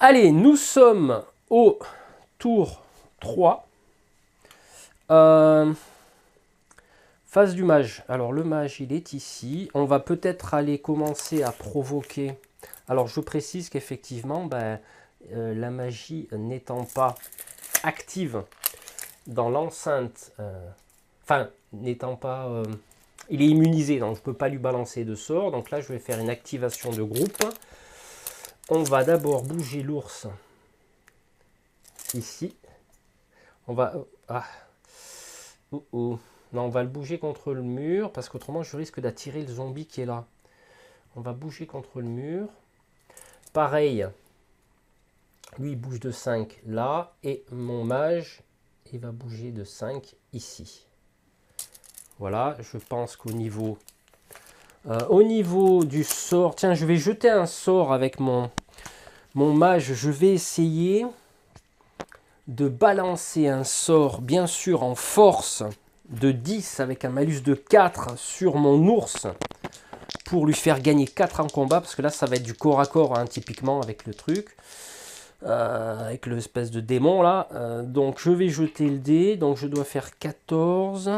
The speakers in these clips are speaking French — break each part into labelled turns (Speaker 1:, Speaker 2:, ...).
Speaker 1: Allez, nous sommes au tour 3. Phase du mage. Alors le mage, il est ici. On va peut-être aller commencer à provoquer. Alors je précise qu'effectivement, la magie n'étant pas active dans l'enceinte, enfin n'étant pas... il est immunisé, donc je ne peux pas lui balancer de sort. Donc là, je vais faire une activation de groupe. On va d'abord bouger l'ours ici. On va... Non, on va le bouger contre le mur, parce qu'autrement je risque d'attirer le zombie qui est là. On va bouger contre le mur. Pareil, lui il bouge de 5 là, et mon mage, il va bouger de 5 ici. Voilà, je pense qu'au niveau... au niveau du sort... Tiens, je vais jeter un sort avec mon mage. Je vais essayer de balancer un sort, bien sûr en force, de 10 avec un malus de 4 sur mon ours pour lui faire gagner 4 en combat, parce que là ça va être du corps à corps hein, typiquement avec le truc, avec l'espèce de démon là. Donc je vais jeter le dé, donc je dois faire 14.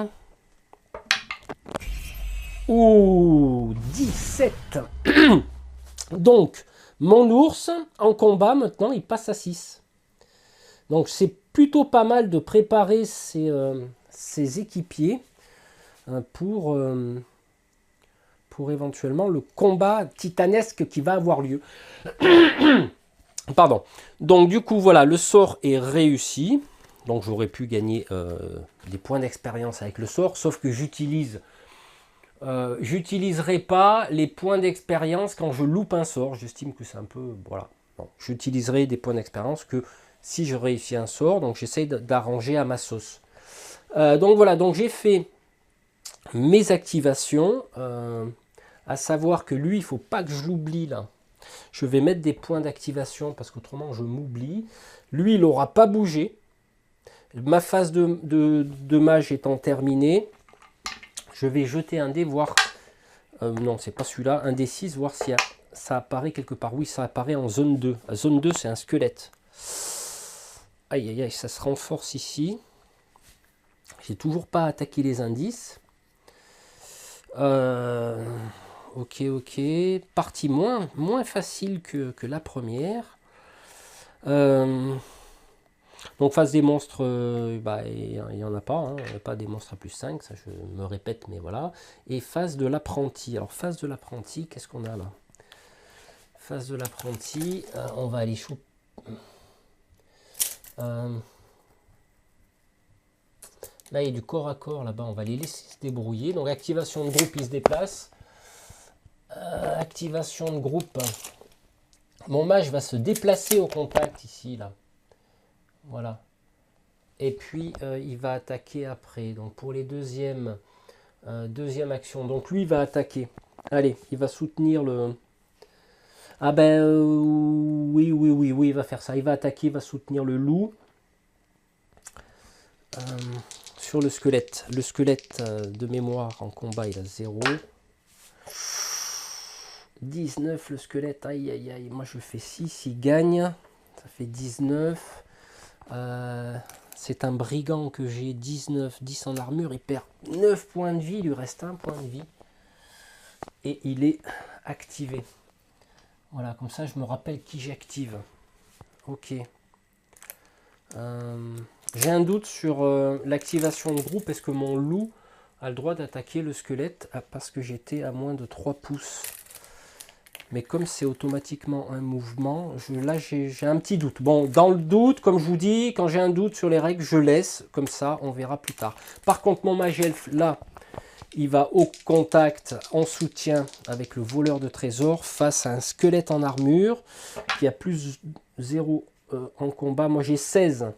Speaker 1: Ouh, 17. Donc mon ours en combat maintenant il passe à 6. Donc c'est plutôt pas mal de préparer ses équipiers pour éventuellement le combat titanesque qui va avoir lieu. Pardon. Donc du coup voilà, le sort est réussi. Donc j'aurais pu gagner des points d'expérience avec le sort, sauf que j'utiliserai pas les points d'expérience quand je loupe un sort. J'estime que c'est un peu... Voilà. J'utiliserai des points d'expérience que si je réussis un sort, donc j'essaie d'arranger à ma sauce. Donc voilà, donc j'ai fait mes activations, à savoir que lui, il ne faut pas que je l'oublie là. Je vais mettre des points d'activation parce qu'autrement je m'oublie. Lui, il n'aura pas bougé. Ma phase de mage étant terminée, je vais jeter un dé, voir... non, c'est pas celui-là, un dé 6, voir si ça apparaît quelque part. Oui, ça apparaît en zone 2. La zone 2, c'est un squelette. Aïe, aïe, aïe, ça se renforce ici. J'ai toujours pas attaqué les indices. Ok. Partie moins facile que la première. Donc phase des monstres, il n'y en a pas. Hein, pas des monstres à plus 5, ça je me répète, mais voilà. Et phase de l'apprenti. Alors phase de l'apprenti, qu'est-ce qu'on a là? Phase de l'apprenti, on va aller choper... Là, il y a du corps à corps là-bas. On va les laisser se débrouiller. Donc, activation de groupe, il se déplace. Activation de groupe. Mon mage va se déplacer au contact ici, là. Voilà. Et puis, il va attaquer après. Donc, pour les deuxième action. Donc, lui, il va attaquer. Allez, il va soutenir le... Ah ben, oui, il va faire ça. Il va attaquer, il va soutenir le loup. Sur le squelette. Le squelette de mémoire en combat, il a 0. 19 le squelette, aïe aïe aïe, moi je fais 6, il gagne, ça fait 19. C'est un brigand que j'ai, 19, 10 en armure, il perd 9 points de vie, il lui reste 1 point de vie. Et il est activé. Voilà, comme ça je me rappelle qui j'active. Ok. J'ai un doute sur l'activation de groupe. Est-ce que mon loup a le droit d'attaquer le squelette parce que j'étais à moins de 3 pouces? Mais comme c'est automatiquement un mouvement, là j'ai un petit doute. Bon, dans le doute, comme je vous dis, quand j'ai un doute sur les règles, je laisse. Comme ça, on verra plus tard. Par contre, mon mage elfe, là, il va au contact, en soutien avec le voleur de trésors, face à un squelette en armure, qui a plus 0 en combat. Moi j'ai 16.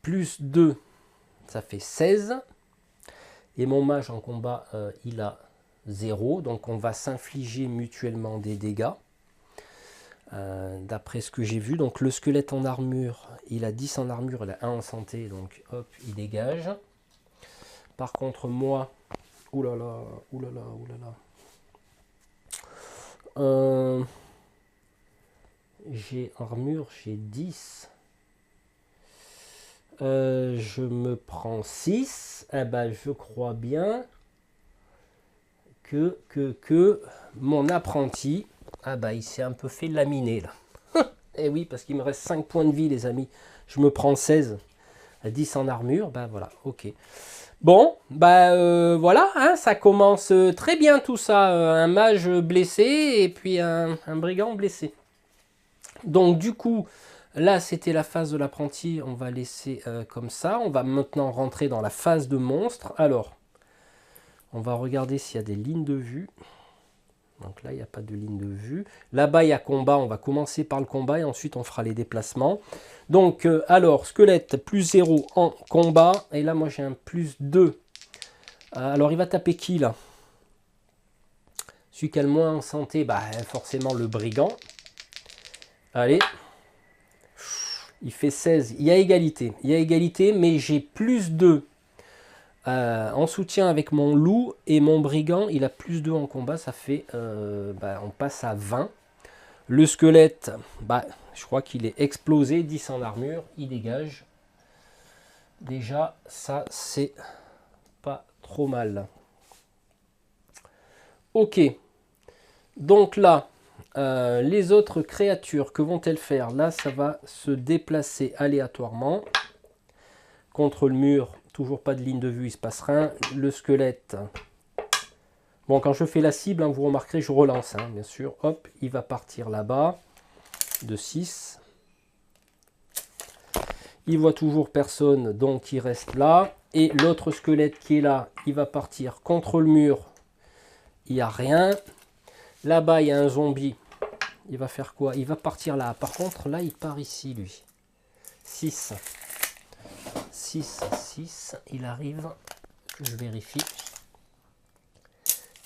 Speaker 1: Plus 2, ça fait 16. Et mon mage en combat, il a 0. Donc on va s'infliger mutuellement des dégâts. D'après ce que j'ai vu. Donc le squelette en armure, il a 10 en armure, il a 1 en santé. Donc hop, il dégage. Par contre moi... Oulala. j'ai armure, j'ai 10. Je me prends 6. Eh ben, je crois bien que mon apprenti, ah bah, il s'est un peu fait laminer là. Et oui, parce qu'il me reste 5 points de vie, les amis. Je me prends 16. À 10 en armure, bah voilà, ok. Bon, bah voilà, hein, ça commence très bien tout ça. Un mage blessé et puis un brigand blessé. Donc du coup, là c'était la phase de l'apprenti, on va laisser comme ça. On va maintenant rentrer dans la phase de monstre. Alors, on va regarder s'il y a des lignes de vue. Donc là, il n'y a pas de ligne de vue. Là-bas, il y a combat. On va commencer par le combat et ensuite, on fera les déplacements. Donc, alors, squelette, plus 0 en combat. Et là, moi, j'ai un plus 2. Alors, il va taper qui, là? Celui qui a le moins en santé, bah, forcément, le brigand. Allez. Il fait 16. Il y a égalité. Il y a égalité, mais j'ai plus 2. En soutien avec mon loup et mon brigand, il a plus 2 en combat, ça fait, on passe à 20. Le squelette, bah, je crois qu'il est explosé, 10 en armure, il dégage. Déjà, ça, c'est pas trop mal. Ok, donc là, les autres créatures, que vont-elles faire? Là, ça va se déplacer aléatoirement contre le mur. Toujours pas de ligne de vue, il se passe rien. Le squelette. Bon, quand je fais la cible, hein, vous remarquerez, je relance, hein, bien sûr. Hop, il va partir là-bas. De 6. Il voit toujours personne, donc il reste là. Et l'autre squelette qui est là, il va partir contre le mur. Il n'y a rien. Là-bas, il y a un zombie. Il va faire quoi? Il va partir là. Par contre, là, il part ici, lui. 6. 6, 6, il arrive, que je vérifie,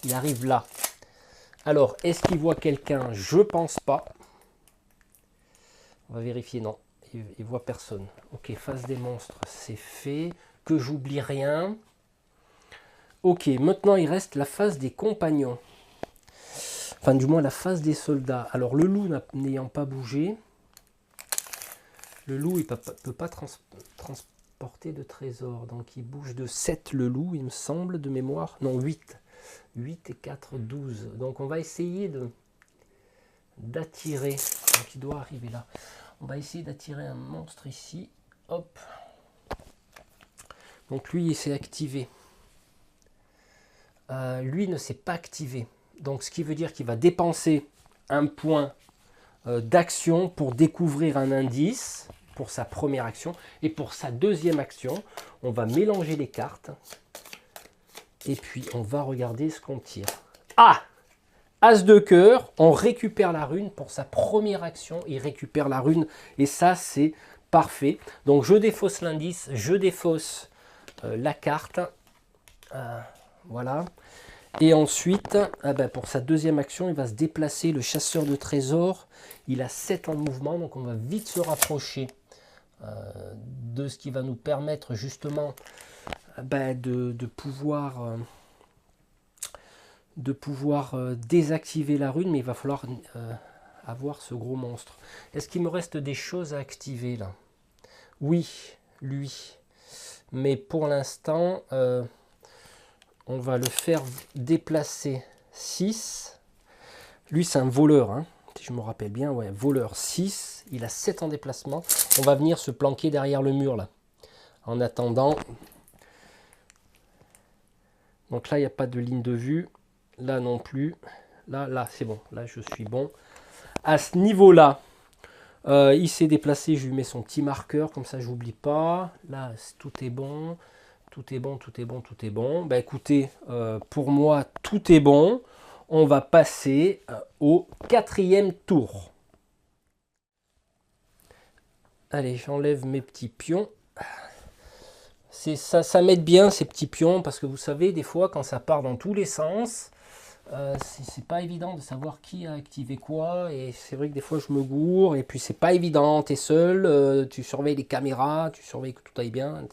Speaker 1: il arrive là. Alors, est-ce qu'il voit quelqu'un? Je pense pas. On va vérifier, non, il voit personne. Ok, phase des monstres, c'est fait, que j'oublie rien. Ok, maintenant il reste la phase des compagnons. Enfin, du moins la phase des soldats. Alors, le loup n'ayant pas bougé, le loup, il peut pas transporter de trésor. Donc, il bouge de 7, le loup, il me semble, de mémoire. Non, 8. 8 et 4, 12. Donc, on va essayer d'attirer. Donc, il doit arriver là. On va essayer d'attirer un monstre ici. Hop. Donc, lui, il s'est activé. Lui ne s'est pas activé. Donc, ce qui veut dire qu'il va dépenser un point d'action pour découvrir un indice pour sa première action. Et pour sa deuxième action, on va mélanger les cartes. Et puis, on va regarder ce qu'on tire. Ah! As de cœur, on récupère la rune pour sa première action. Il récupère la rune. Et ça, c'est parfait. Donc, je défausse l'indice. Je défausse la carte. Voilà. Et ensuite, pour sa deuxième action, il va se déplacer. Le chasseur de trésors, il a 7 en mouvement. Donc, on va vite se rapprocher de ce qui va nous permettre justement de pouvoir désactiver la rune. Mais il va falloir avoir ce gros monstre. Est-ce qu'il me reste des choses à activer là? Oui, lui. Mais pour l'instant... on va le faire déplacer 6. Lui, c'est un voleur, hein, si je me rappelle bien. Ouais, voleur 6. Il a 7 en déplacement. On va venir se planquer derrière le mur, là. En attendant. Donc là, il n'y a pas de ligne de vue. Là non plus. Là, c'est bon. Là, je suis bon. À ce niveau-là, il s'est déplacé. Je lui mets son petit marqueur. Comme ça, je n'oublie pas. Là, tout est bon. Tout est bon, tout est bon, tout est bon. Bah écoutez, pour moi, tout est bon. On va passer au 4e tour. Allez, j'enlève mes petits pions. Ça m'aide bien ces petits pions parce que vous savez, des fois, quand ça part dans tous les sens, c'est pas évident de savoir qui a activé quoi. Et c'est vrai que des fois, je me gourre. Et puis, c'est pas évident. Tu es seul, tu surveilles les caméras, tu surveilles que tout aille bien.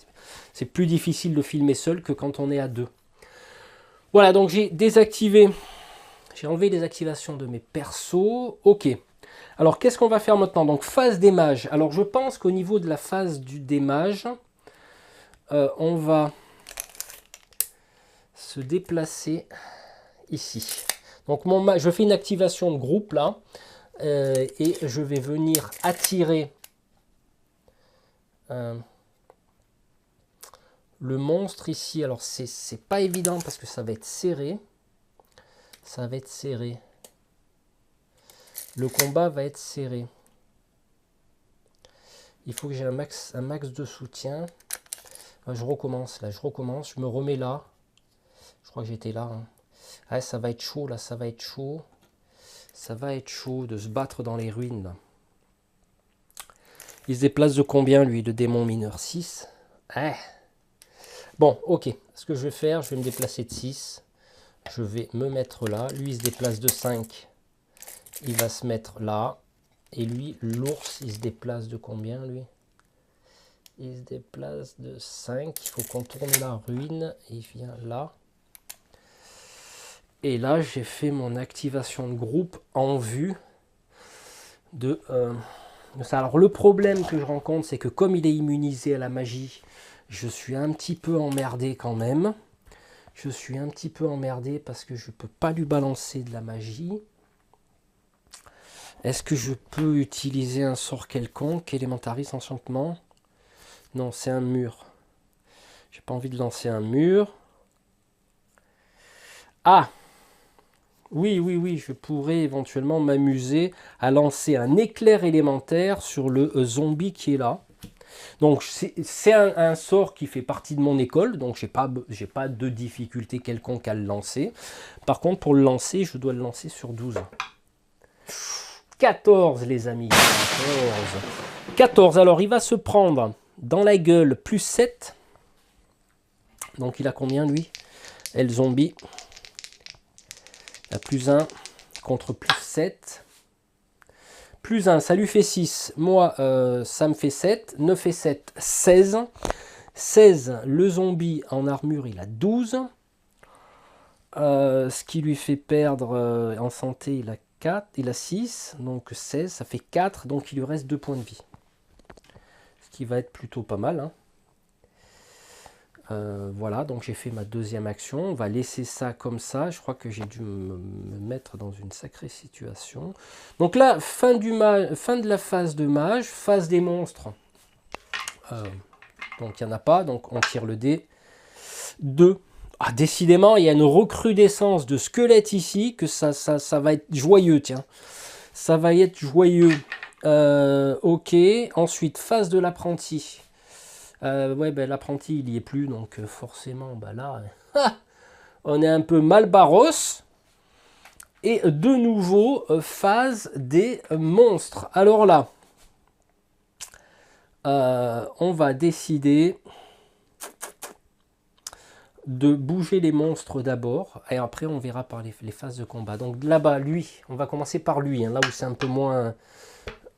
Speaker 1: C'est plus difficile de filmer seul que quand on est à 2. Voilà, donc j'ai désactivé. J'ai enlevé les activations de mes persos. Ok. Alors, qu'est-ce qu'on va faire maintenant? Donc, phase des mages. Alors, je pense qu'au niveau de la phase des mages, on va se déplacer ici. Donc, je fais une activation de groupe, là. Et je vais venir attirer le monstre ici. Alors, c'est pas évident parce que ça va être serré. Ça va être serré. Le combat va être serré. Il faut que j'ai un max de soutien. Je recommence là, je me remets là. Je crois que j'étais là. Hein. Ah, ça va être chaud là, ça va être chaud. Ça va être chaud de se battre dans les ruines. Là. Il se déplace de combien lui, le démon mineur? 6. Ah. Bon, ok. Ce que je vais faire, je vais me déplacer de 6. Je vais me mettre là. Lui, il se déplace de 5. Il va se mettre là. Et lui, l'ours, il se déplace de combien, lui? Il se déplace de 5. Il faut contourner la ruine. Il vient là. Et là, j'ai fait mon activation de groupe en vue de ça. Alors, le problème que je rencontre, c'est que comme il est immunisé à la magie, je suis un petit peu emmerdé quand même. Je suis un petit peu emmerdé parce que je ne peux pas lui balancer de la magie. Est-ce que je peux utiliser un sort quelconque? Élémentaris, enchantement? Non, c'est un mur. J'ai pas envie de lancer un mur. Ah! Oui, je pourrais éventuellement m'amuser à lancer un éclair élémentaire sur le zombie qui est là. Donc c'est un sort qui fait partie de mon école, donc j'ai pas de difficulté quelconque à le lancer. Par contre, pour le lancer, je dois le lancer sur 12. 14 les amis, 14. Alors il va se prendre dans la gueule plus 7. Donc il a combien lui? El zombie. La plus 1 contre plus 7. Plus 1, ça lui fait 6. Moi, ça me fait 7. 9 et 7, 16. 16, le zombie en armure, il a 12. Ce qui lui fait perdre en santé, il a 4. Il a 6. Donc 16, ça fait 4. Donc il lui reste 2 points de vie. Ce qui va être plutôt pas mal. Hein. Voilà, donc j'ai fait ma deuxième action. On va laisser ça comme ça. Je crois que j'ai dû me mettre dans une sacrée situation. Donc là, fin de la phase de mage, phase des monstres. Donc il n'y en a pas, donc on tire le dé. 2. Ah, décidément, il y a une recrudescence de squelettes ici, que ça va être joyeux, tiens. Ça va être joyeux. Ok, ensuite, phase de l'apprenti. Ouais, ben, l'apprenti, il n'y est plus, donc forcément, ben là, on est un peu mal barros. Et de nouveau, phase des monstres. Alors là, on va décider de bouger les monstres d'abord, et après on verra par les phases de combat. Donc là-bas, lui, on va commencer par lui, hein, là où c'est un peu moins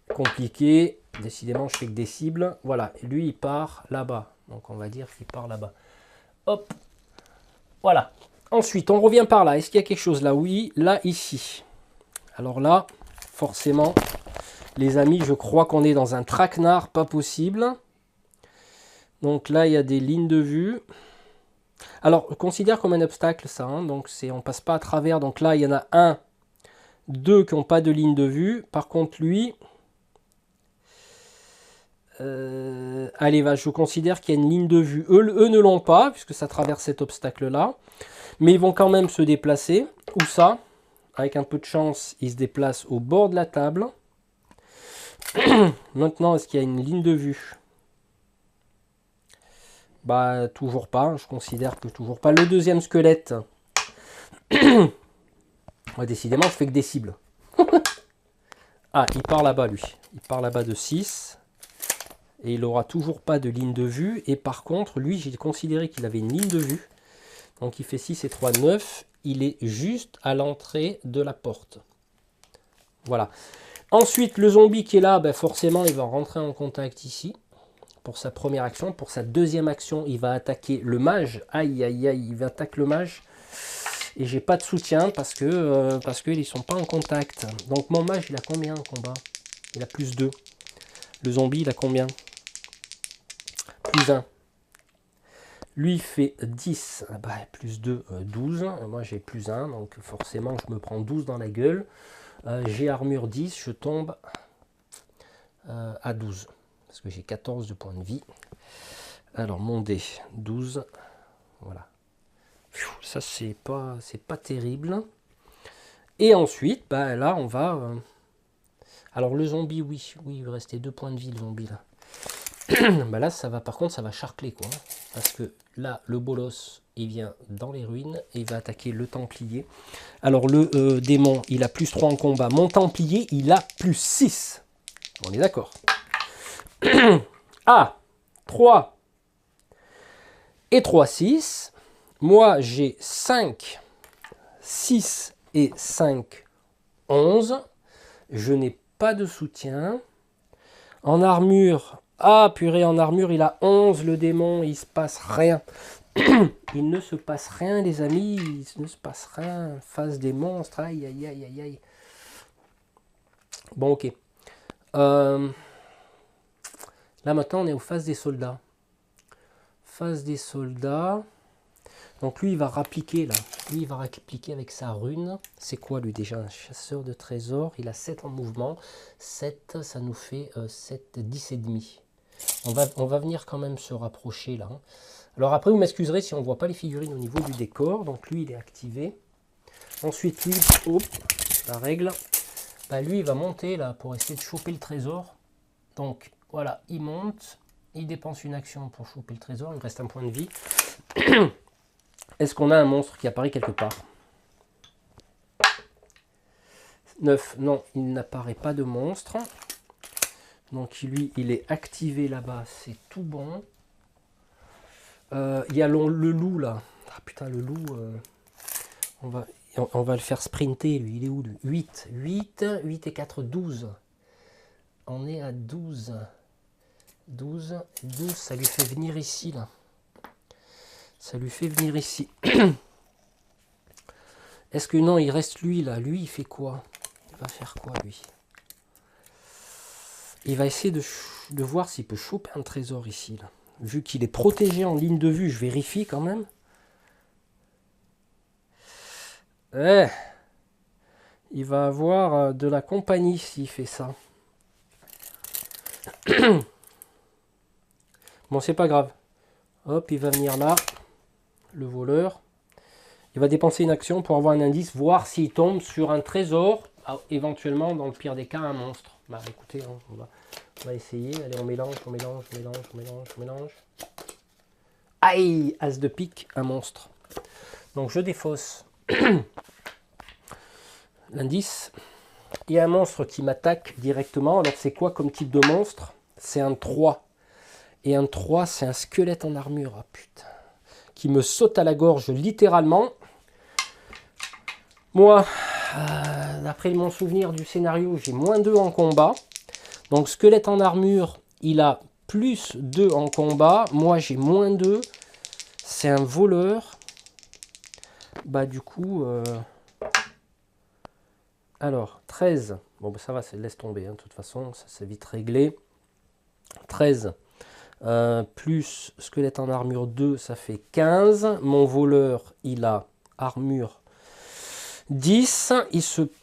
Speaker 1: compliqué. Décidément, je fais que des cibles. Voilà, lui, il part là-bas. Donc, on va dire qu'il part là-bas. Hop. Voilà. Ensuite, on revient par là. Est-ce qu'il y a quelque chose là? Oui, là, ici. Alors là, forcément, les amis, je crois qu'on est dans un traquenard pas possible. Donc là, il y a des lignes de vue. Alors, on considère comme un obstacle, ça. Hein, donc, on passe pas à travers. Donc là, il y en a 1, 2 qui n'ont pas de ligne de vue. Par contre, lui... allez, je considère qu'il y a une ligne de vue. Eux ne l'ont pas, puisque ça traverse cet obstacle-là. Mais ils vont quand même se déplacer. Où ça? Avec un peu de chance, ils se déplacent au bord de la table. Maintenant, est-ce qu'il y a une ligne de vue? Bah, toujours pas. Je considère que toujours pas. Le deuxième squelette. Ouais, décidément, je fais que des cibles. Ah, il part là-bas, lui. Il part là-bas de 6. Et il n'aura toujours pas de ligne de vue. Et par contre, lui, j'ai considéré qu'il avait une ligne de vue. Donc il fait 6 et 3, 9. Il est juste à l'entrée de la porte. Voilà. Ensuite, le zombie qui est là, ben forcément, il va rentrer en contact ici. Pour sa première action. Pour sa deuxième action, il va attaquer le mage. Aïe, aïe, aïe, il va attaquer le mage. Et j'ai pas de soutien parce qu'ils ne sont pas en contact. Donc mon mage, il a combien en combat? Il a plus 2. Le zombie, il a combien? Plus 1. Lui fait 10. Ah bah, plus 2, 12. Moi, j'ai plus 1. Donc, forcément, je me prends 12 dans la gueule. J'ai armure 10. Je tombe à 12. Parce que j'ai 14 de points de vie. Alors, mon dé, 12. Voilà. Ça, c'est pas terrible. Et ensuite, bah, là, on va... Alors, le zombie, oui, il lui restait 2 points de vie, le zombie, là. Bah là, ça va, par contre, ça va charcler, quoi. Parce que là, le bolos, il vient dans les ruines et il va attaquer le templier. Alors, le démon, il a plus 3 en combat. Mon templier, il a plus 6. On est d'accord. Ah, 3 et 3, 6. Moi, j'ai 5, 6 et 5, 11. Je n'ai pas de soutien. En armure, ah purée, en armure, il a 11, le démon, il se passe rien. Il ne se passe rien, les amis, il ne se passe rien. Face des monstres, aïe, aïe, aïe, aïe, aïe. Bon, ok. Là, maintenant, on est aux phases des soldats. Phase des soldats. Donc, lui, il va rappliquer, là. Lui, il va rappliquer avec sa rune. C'est quoi, lui, déjà? Un chasseur de trésors. Il a 7 en mouvement. 7, ça nous fait 7, 10 et demi. On va venir quand même se rapprocher, là. Alors, après, vous m'excuserez si on ne voit pas les figurines au niveau du décor. Donc, lui, il est activé. Ensuite, lui, hop, la règle. Bah, lui, il va monter, là, pour essayer de choper le trésor. Donc, voilà, il monte. Il dépense une action pour choper le trésor. Il me reste un point de vie. Est-ce qu'on a un monstre qui apparaît quelque part? 9. Non, il n'apparaît pas de monstre. Donc lui, il est activé là-bas. C'est tout bon. Il y a le loup là. Ah putain, le loup. On va le faire sprinter lui. Il est où lui? 8. 8 et 4, 12. On est à 12. 12, ça lui fait venir ici là. Ça lui fait venir ici. Est-ce que non, il reste lui là? Lui, il fait quoi? Il va faire quoi lui? Il va essayer de voir s'il peut choper un trésor ici là. Vu qu'il est protégé en ligne de vue, je vérifie quand même. Il va avoir de la compagnie s'il fait ça. Bon, c'est pas grave. Hop, il va venir là. Le voleur. Il va dépenser une action pour avoir un indice, voir s'il tombe sur un trésor, éventuellement, dans le pire des cas, un monstre. Bah écoutez, hein, on va essayer. Allez, on mélange. Aïe, as de pique, un monstre. Donc je défausse l'indice. Il y a un monstre qui m'attaque directement. Alors c'est quoi comme type de monstre? C'est un 3. Et un 3, c'est un squelette en armure. Ah putain. Qui me saute à la gorge littéralement. Moi, d'après mon souvenir du scénario, j'ai moins 2 en combat. Donc squelette en armure, il a plus 2 en combat. Moi, j'ai moins 2. C'est un voleur. Bah du coup... Alors, 13. Bon, bah, ça va, laisse tomber. Hein, de toute façon, ça c'est vite réglé. 13. Plus squelette en armure 2, ça fait 15. Mon voleur, il a armure 10.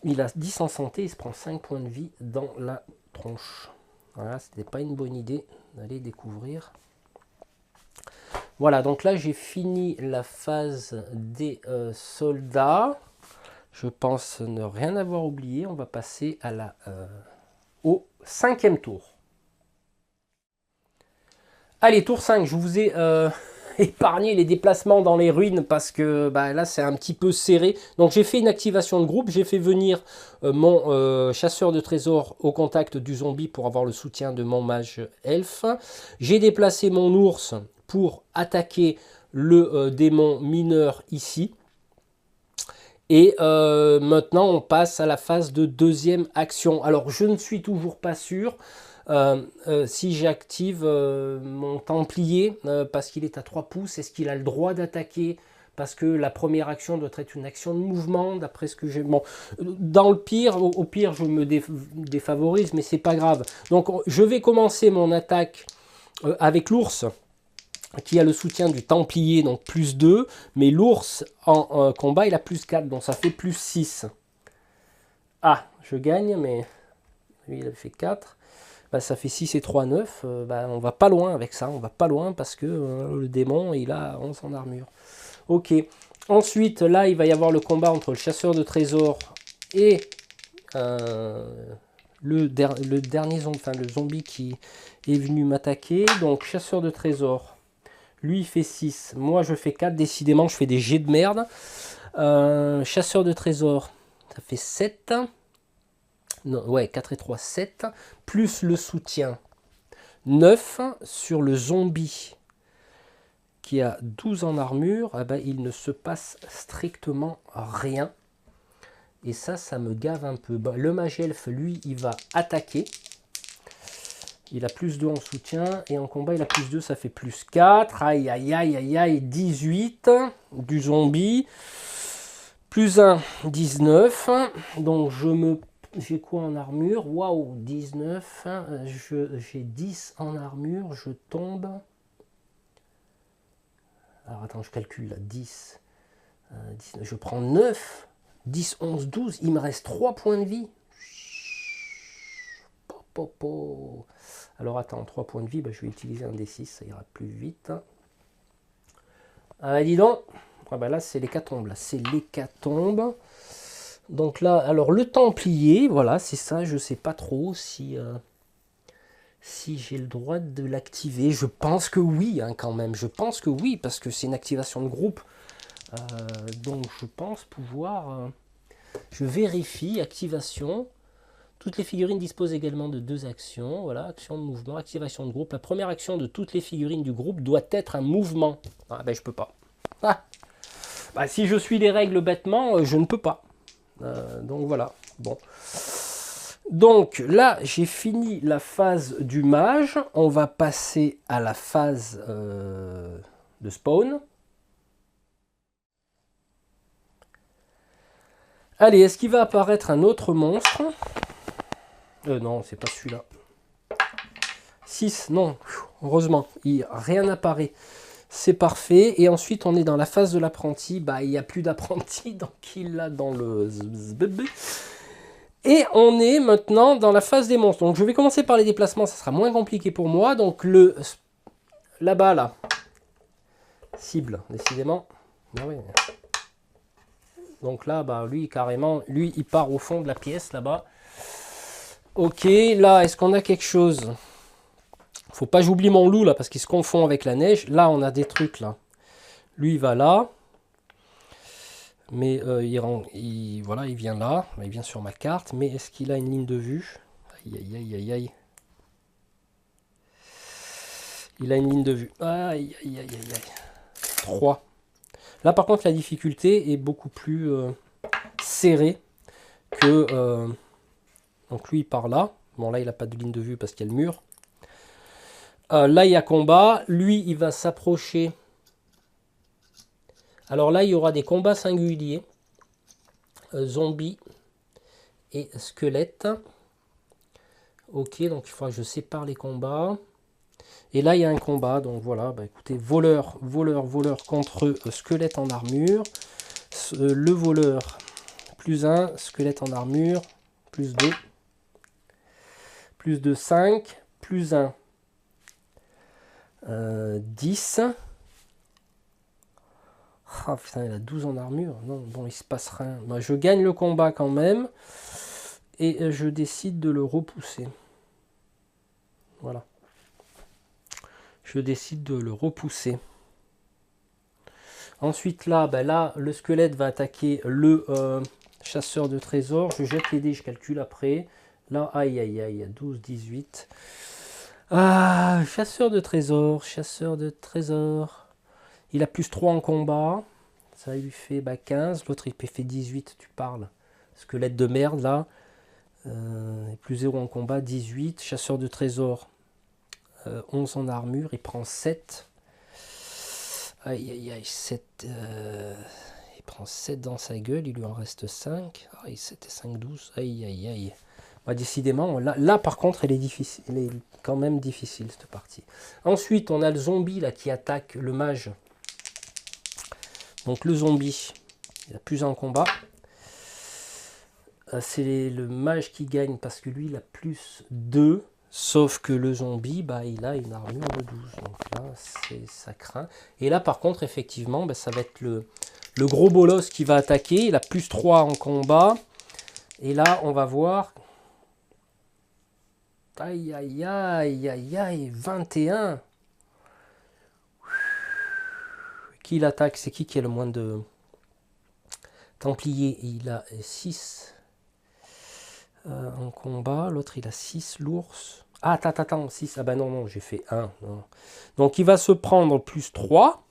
Speaker 1: Il a 10 en santé, il se prend 5 points de vie dans la tronche. Voilà, c'était pas une bonne idée d'aller découvrir. Voilà, donc là j'ai fini la phase des soldats. Je pense ne rien avoir oublié. On va passer à au 5e tour. Allez, tour 5, je vous ai épargné les déplacements dans les ruines parce que bah, là c'est un petit peu serré. Donc j'ai fait une activation de groupe, j'ai fait venir mon chasseur de trésors au contact du zombie pour avoir le soutien de mon mage elfe. J'ai déplacé mon ours pour attaquer le démon mineur ici. Et maintenant on passe à la phase de deuxième action. Alors je ne suis toujours pas sûr si j'active mon templier parce qu'il est à 3 pouces. Est-ce qu'il a le droit d'attaquer parce que la première action doit être une action de mouvement, d'après ce que j'ai... Bon, dans le pire, au pire, je me défavorise, mais c'est pas grave. Donc, je vais commencer mon attaque avec l'ours, qui a le soutien du Templier, donc plus 2, mais l'ours en combat, il a plus 4, donc ça fait plus 6. Ah, je gagne, mais lui, il a fait 4. Bah, ça fait 6 et 3, 9. Bah, on va pas loin avec ça, on va pas loin parce que le démon, il a 11 en armure. Ok. Ensuite, là, il va y avoir le combat entre le chasseur de trésors et le dernier zombie, enfin le zombie qui est venu m'attaquer. Donc, chasseur de trésors, lui, il fait 6. Moi, je fais 4. Décidément, je fais des jets de merde. Chasseur de trésors, ça fait 7. Non, ouais, 4 et 3, 7. Plus le soutien, 9 sur le zombie qui a 12 en armure. Eh ben, il ne se passe strictement rien. Et ça me gave un peu. Bah, le mage elfe, lui, il va attaquer. Il a plus 2 en soutien. Et en combat, il a plus 2, ça fait plus 4. Aïe, aïe, aïe, aïe, aïe. 18 du zombie. Plus 1, 19. Donc, j'ai quoi en armure? Waouh, 19. J'ai 10 en armure. Je tombe. Alors, attends, je calcule là. 10. 19, je prends 9. 10, 11, 12. Il me reste 3 points de vie. Alors, attends, 3 points de vie. Bah, je vais utiliser un D6. Ça ira plus vite. Ah, dis donc. Ah, bah, là, c'est l'hécatombe. Là, c'est l'hécatombe. Donc là, alors le Templier, voilà, c'est ça, je sais pas trop si j'ai le droit de l'activer. Je pense que oui, hein, quand même. Je pense que oui, parce que c'est une activation de groupe. Donc je pense pouvoir... je vérifie, activation. Toutes les figurines disposent également de 2 actions. Voilà, action de mouvement, activation de groupe. La première action de toutes les figurines du groupe doit être un mouvement. Ah ben je peux pas. Ah. Bah, si je suis les règles bêtement, je ne peux pas. Donc voilà, bon. Donc là, j'ai fini la phase du mage. On va passer à la phase de spawn. Allez, est-ce qu'il va apparaître un autre monstre? Non, c'est pas celui-là. 6, non, heureusement, rien n'apparaît. C'est parfait. Et ensuite, on est dans la phase de l'apprenti. Bah, il n'y a plus d'apprenti, donc il l'a dans le... Et on est maintenant dans la phase des monstres. Donc je vais commencer par les déplacements, ça sera moins compliqué pour moi. Donc là-bas, là. Cible, décidément. Ah oui. Donc là, bah, lui, carrément, lui, il part au fond de la pièce, là-bas. Ok, là, est-ce qu'on a quelque chose? Faut pas que j'oublie mon loup, là, parce qu'il se confond avec la neige. Là, on a des trucs, là. Lui, il va là. Mais voilà, il vient là. Il vient sur ma carte. Mais est-ce qu'il a une ligne de vue? Aïe, aïe, aïe, aïe, aïe. Il a une ligne de vue. Aïe, aïe, aïe, aïe, aïe. 3. Là, par contre, la difficulté est beaucoup plus serrée que... donc, lui, il part là. Bon, là, il n'a pas de ligne de vue parce qu'il y a le mur. Là, il y a combat. Lui, il va s'approcher. Alors là, il y aura des combats singuliers. Zombies et squelettes. Ok, donc il faudra que je sépare les combats. Et là, il y a un combat. Donc voilà, bah, écoutez, voleur contre squelette en armure. Le voleur, plus 1. Squelette en armure, plus 2. Plus de 5. Plus 1. 10. Ah putain, il a 12 en armure. Non, bon, il se passe rien. Bah, je gagne le combat quand même. Et je décide de le repousser. Voilà. Je décide de le repousser. Ensuite, là, bah, là, le squelette va attaquer le chasseur de trésors. Je jette les dés, je calcule après. Là, aïe, aïe, aïe, 12, 18. Ah, chasseur de trésors, chasseur de trésors. Il a plus 3 en combat. Ça lui fait 15. L'autre, il fait 18, tu parles. Squelette de merde, là. Plus 0 en combat, 18. Chasseur de trésors, 11 en armure. Il prend 7. Aïe, aïe, aïe, 7. Il prend 7 dans sa gueule, il lui en reste 5. Aïe, 7 et 5, 12. Aïe, aïe, aïe. Bah, décidément, là, par contre, elle est difficile. Elle est quand même difficile, cette partie. Ensuite, on a le zombie là qui attaque le mage. Donc le zombie, il a plus un combat. C'est le mage qui gagne parce que lui, il a plus 2. Sauf que le zombie, bah, il a une armure de 12. Donc là, ça craint. Et là, par contre, effectivement, bah, ça va être le gros bolos qui va attaquer. Il a plus 3 en combat. Et là, on va voir... Aïe, aïe, aïe, aïe, aïe, 21. Qui l'attaque? C'est qui a le moins de Templiers? Il a 6 en combat. L'autre, il a 6, l'ours. Ah, attends, 6. Ah bah non, j'ai fait 1. Non. Donc, il va se prendre plus 3.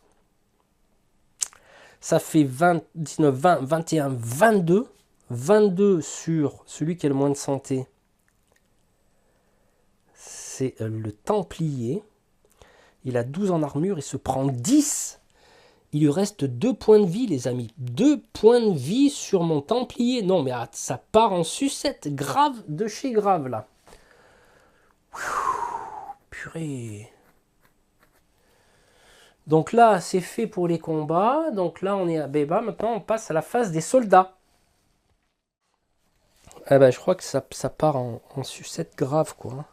Speaker 1: Ça fait 20, 19, 20, 21, 22. 22 sur celui qui a le moins de santé. C'est le Templier. Il a 12 en armure. Il se prend 10. Il lui reste 2 points de vie, les amis. 2 points de vie sur mon Templier. Non, mais ça part en sucette. Grave de chez grave, là. Purée. Donc là, c'est fait pour les combats. Donc là, on est à Béba. Maintenant, on passe à la phase des soldats. Ah ben, je crois que ça part en sucette grave, quoi.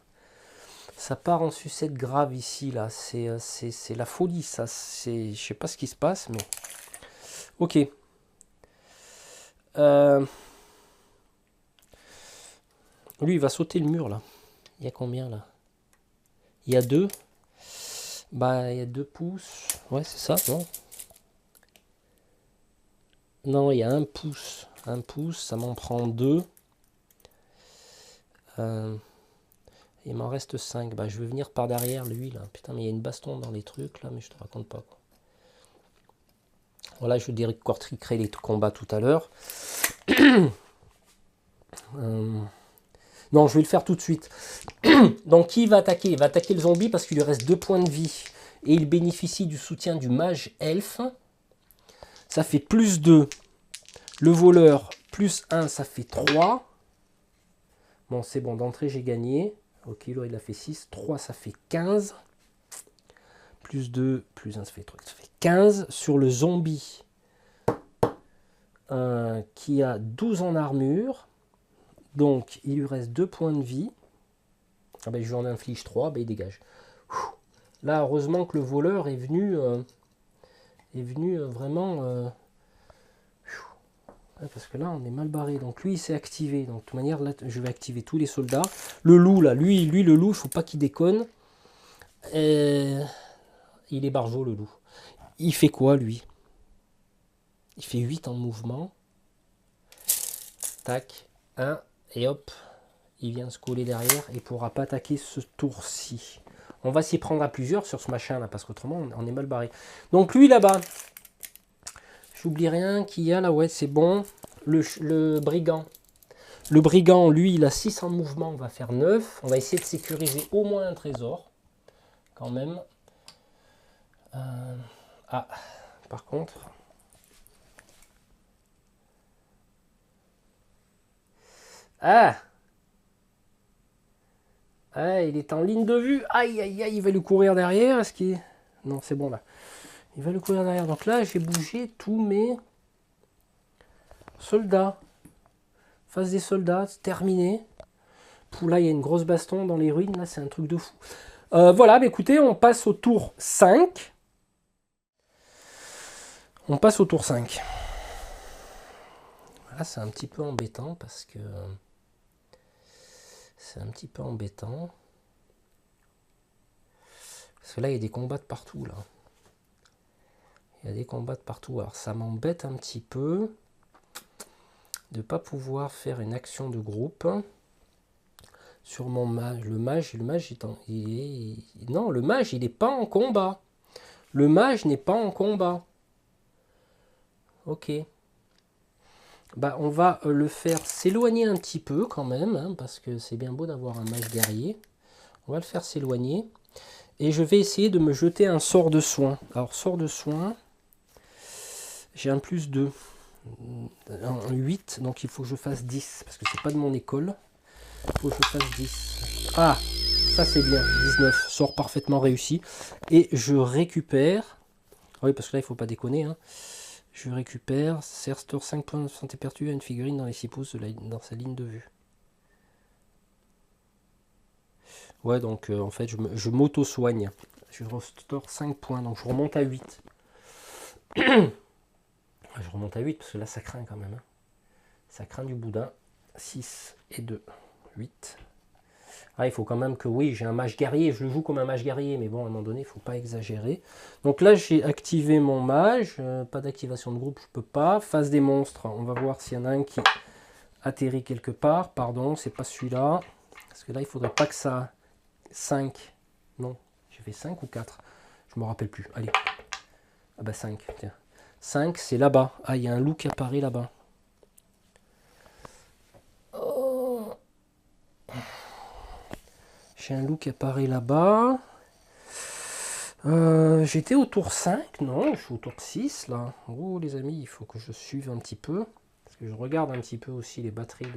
Speaker 1: Ça part en sucette grave ici, là. C'est la folie, ça. Je sais pas ce qui se passe, mais... Ok. Lui, il va sauter le mur, là. Il y a combien, là? Il y a 2. Bah, il y a 2 pouces. Ouais, c'est ça, non? Non, il y a 1 pouce. 1 pouce, ça m'en prend 2. Il m'en reste 5. Bah, je vais venir par derrière, lui, là. Putain, mais il y a une baston dans les trucs, là, mais je te raconte pas, quoi. Voilà, je vais décortiquer les combats tout à l'heure. Non, je vais le faire tout de suite. Donc, qui va attaquer? Il va attaquer le zombie parce qu'il lui reste 2 points de vie. Et il bénéficie du soutien du mage elfe. Ça fait plus 2. Le voleur, plus 1, ça fait 3. Bon, c'est bon, d'entrée, j'ai gagné. Ok, là, il a fait 6. 3, ça fait 15. Plus 2, plus 1, ça fait 3. Ça fait 15. Sur le zombie, qui a 12 en armure. Donc, il lui reste 2 points de vie. Ah ben, je lui en inflige 3, ben, il dégage. Là, heureusement que le voleur est venu vraiment... parce que là, on est mal barré. Donc, lui, il s'est activé. Donc, de toute manière, là, je vais activer tous les soldats. Le loup, là, lui le loup, il ne faut pas qu'il déconne. Il est barjot, le loup. Il fait quoi, lui? Il fait 8 en mouvement. Tac. 1. Et hop. Il vient se coller derrière et ne pourra pas attaquer ce tour-ci. On va s'y prendre à plusieurs sur ce machin-là, parce qu'autrement, on est mal barré. Donc, lui, là-bas. J'oublie rien qu'il y a là. Ouais, c'est bon. Le brigand. Le brigand, lui, il a 6 en mouvement. On va faire 9. On va essayer de sécuriser au moins un trésor. Quand même. Ah, par contre... Ah! Ah, il est en ligne de vue. Aïe, aïe, aïe, il va lui courir derrière. Est-ce qu'il... Non, c'est bon, là. Il va lui courir derrière. Donc là, j'ai bougé tous mes soldats. Phase des soldats, c'est terminé. Là, il y a une grosse baston dans les ruines. Là, c'est un truc de fou. Voilà, bah, écoutez, on passe au tour 5. On passe au tour 5. Là, c'est un petit peu embêtant parce que... C'est un petit peu embêtant. Parce que là, il y a des combats de partout, là. Il y a des combats de partout. Alors, ça m'embête un petit peu de ne pas pouvoir faire une action de groupe sur mon mage. Le mage non, le mage, il n'est pas en combat. Le mage n'est pas en combat. Ok. Bah, on va le faire s'éloigner un petit peu quand même, hein, parce que c'est bien beau d'avoir un mage guerrier. On va le faire s'éloigner. Et je vais essayer de me jeter un sort de soin. Alors, sort de soin, j'ai un plus 2. Un 8, donc il faut que je fasse 10. Parce que c'est pas de mon école. Il faut que je fasse 10. Ah, ça c'est bien. 19, sort parfaitement réussi. Et je récupère... Oui, parce que là, il faut pas déconner. Hein. Je récupère, restaure 5 points de santé perdu à une figurine dans les 6 pouces dans sa ligne de vue. Ouais, donc en fait, je m'auto-soigne. Je restaure 5 points, donc je remonte à 8. Je remonte à 8, parce que là, ça craint quand même. Hein. Ça craint du boudin. 6 et 2, 8. Ah, il faut quand même que, oui, j'ai un mage guerrier, je le joue comme un mage guerrier, mais bon, à un moment donné, il ne faut pas exagérer. Donc là, j'ai activé mon mage, pas d'activation de groupe, je peux pas. Phase des monstres, on va voir s'il y en a un qui atterrit quelque part. Pardon, c'est pas celui-là. Parce que là, il faudrait pas que ça... 5. Non, j'ai fait 5 ou 4. Je me rappelle plus. Allez. Ah bah 5, tiens. 5, c'est là-bas. Ah, il y a un loup qui apparaît là-bas. Oh. J'ai un loup qui apparaît là-bas. J'étais au tour 5, non, je suis au tour 6 là. Oh les amis, il faut que je suive un petit peu. Parce que je regarde un petit peu aussi les batteries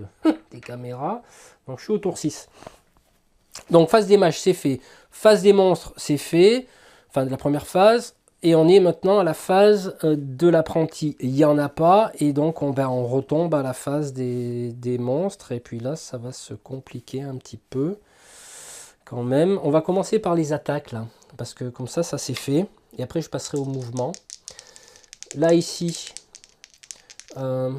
Speaker 1: des caméras. Donc je suis au tour 6. Donc phase des mages, c'est fait. Phase des monstres, c'est fait. Enfin de la première phase. Et on est maintenant à la phase de l'apprenti. Il n'y en a pas. Et donc on retombe à la phase des monstres. Et puis là, ça va se compliquer un petit peu. Quand même. On va commencer par les attaques là. Parce que comme ça c'est fait. Et après je passerai au mouvement. Là ici, le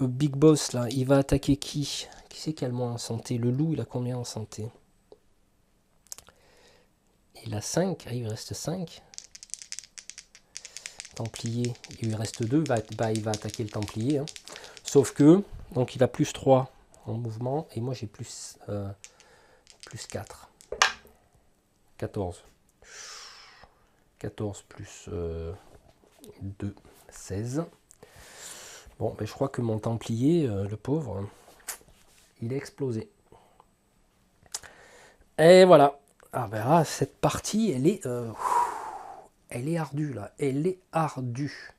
Speaker 1: Big Boss là, il va attaquer qui? Qui c'est qui a le moins en santé? Le loup, il a combien en santé? Il a 5. Ah, il reste 5. Templier, il lui reste 2. Il va attaquer le Templier. Hein. Sauf que, donc il a plus 3 en mouvement. Et moi j'ai plus 4. 14. 14 plus 2, 16. Bon, ben, je crois que mon Templier, le pauvre, il est explosé. Et voilà. Ah ben là, cette partie, elle est ardue, là. Elle est ardue.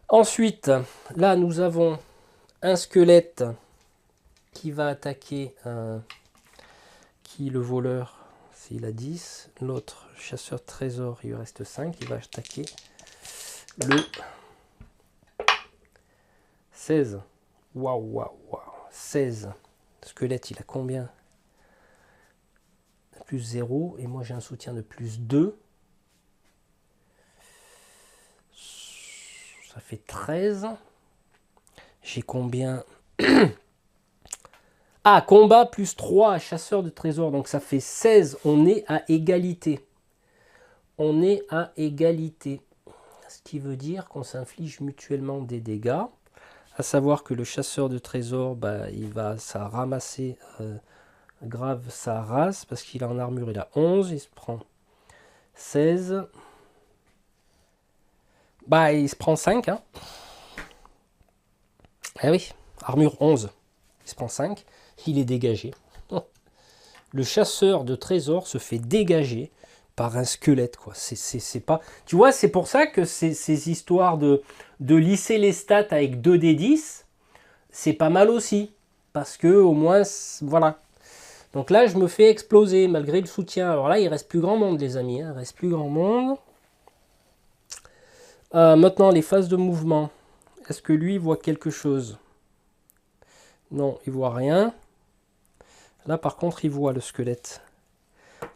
Speaker 1: Ensuite, là, nous avons un squelette qui va attaquer le voleur. S'il a 10. L'autre, chasseur de trésor, il lui reste 5. Il va attaquer le 16. Waouh, waouh, waouh. 16. Squelette, il a combien? Plus 0. Et moi, j'ai un soutien de plus 2. Ça fait 13. J'ai combien? Ah, combat plus 3, chasseur de trésors. Donc ça fait 16. On est à égalité. On est à égalité. Ce qui veut dire qu'on s'inflige mutuellement des dégâts. À savoir que le chasseur de trésors, il va ça ramasser grave sa race. Parce qu'il a en armure, il a 11. Il se prend 16. Il se prend 5. Hein. Eh oui, armure 11. Il se prend 5. Il est dégagé. Le chasseur de trésors se fait dégager par un squelette, quoi. C'est pas... Tu vois, c'est pour ça que ces histoires de lisser les stats avec 2d10, c'est pas mal aussi. Parce que au moins, voilà. Donc là, je me fais exploser malgré le soutien. Alors là, il reste plus grand monde, les amis. Hein. Il reste plus grand monde. Maintenant, les phases de mouvement. Est-ce que lui voit quelque chose? Non, il voit rien. Là, par contre, il voit le squelette.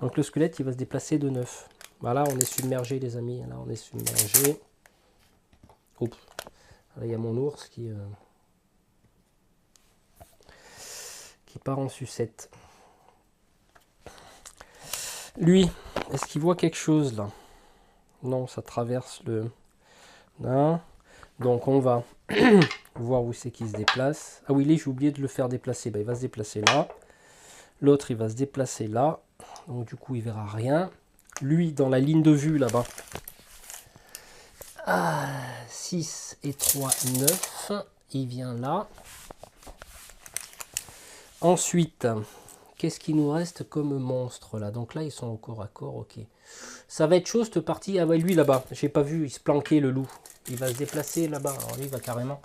Speaker 1: Donc le squelette, il va se déplacer de 9. Voilà, on est submergé, les amis. Là, on est submergé. Oups. Là, il y a mon ours qui part en sucette. Lui, est-ce qu'il voit quelque chose, là? Non, ça traverse le... Non. Donc, on va voir où c'est qu'il se déplace. Ah oui, là, j'ai oublié de le faire déplacer. Il va se déplacer là. L'autre, il va se déplacer là. Donc, du coup, il verra rien. Lui, dans la ligne de vue, là-bas. 6 et 3, 9. Il vient là. Ensuite, qu'est-ce qu'il nous reste comme monstre là? Donc là, ils sont au corps à corps, ok. Ça va être chaud cette partie. Ah ouais, lui là-bas, j'ai pas vu, il se planquait le loup. Il va se déplacer là-bas. Alors lui, il va carrément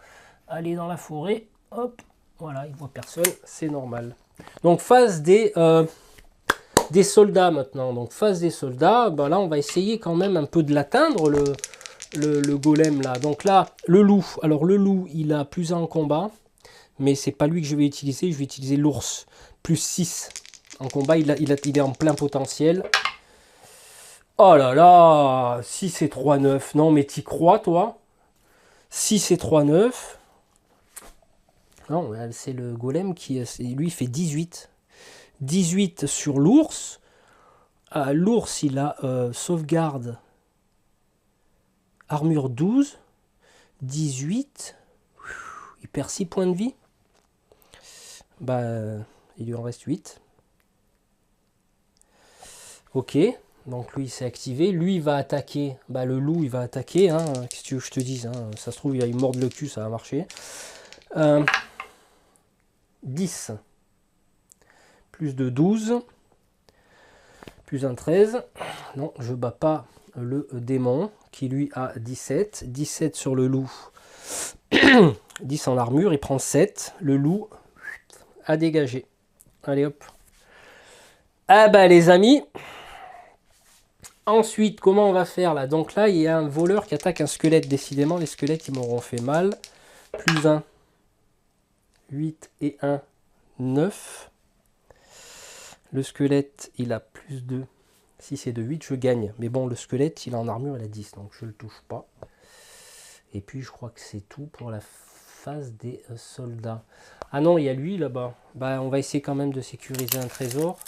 Speaker 1: aller dans la forêt. Hop, voilà, il voit personne, c'est normal. Donc phase des soldats maintenant. Donc phase des soldats, ben là on va essayer quand même un peu de l'atteindre, le golem là. Donc là, le loup. Alors le loup, il a plus 1 en combat. Mais c'est pas lui que je vais utiliser, je vais utiliser l'ours. Plus 6 en combat, il est en plein potentiel. Oh là là, 6 et 3, 9. Non mais t'y crois toi? 6 et 3, 9. Non, c'est le golem qui, lui, il fait 18. 18 sur l'ours. L'ours, il a sauvegarde. Armure 12. 18. Il perd 6 points de vie. Bah, il lui en reste 8. Ok. Donc lui, il s'est activé. Lui, il va attaquer. Bah, le loup, il va attaquer. Hein. Qu'est-ce que tu veux que je te dise, hein. Ça se trouve, il va mordre le cul, ça va marcher. 10. Plus de 12. Plus un 13. Non, je bats pas le démon, qui lui a 17. 17 sur le loup. 10 en armure, il prend 7. Le loup a dégagé. Allez hop. Ah bah les amis. Ensuite, comment on va faire là? Donc là, il y a un voleur qui attaque un squelette. Décidément, les squelettes, ils m'auront fait mal. Plus 1. 8 et 1. 9. Le squelette, il a plus 2. 6 et 2, 8, je gagne. Mais bon, le squelette, il est en armure, il a 10. Donc je ne le touche pas. Et puis, je crois que c'est tout pour la phase des soldats. Ah non, il y a lui là-bas. Bah, on va essayer quand même de sécuriser un trésor.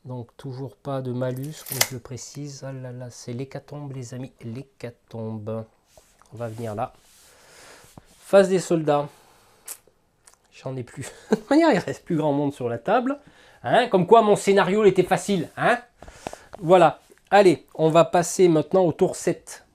Speaker 1: Donc, toujours pas de malus, comme je le précise. Ah là là, c'est l'hécatombe, les amis. L'hécatombe. On va venir là. Phase des soldats. J'en ai plus. De toute manière, il reste plus grand monde sur la table. Hein, comme quoi, mon scénario, il était facile. Hein, voilà. Allez, on va passer maintenant au tour 7.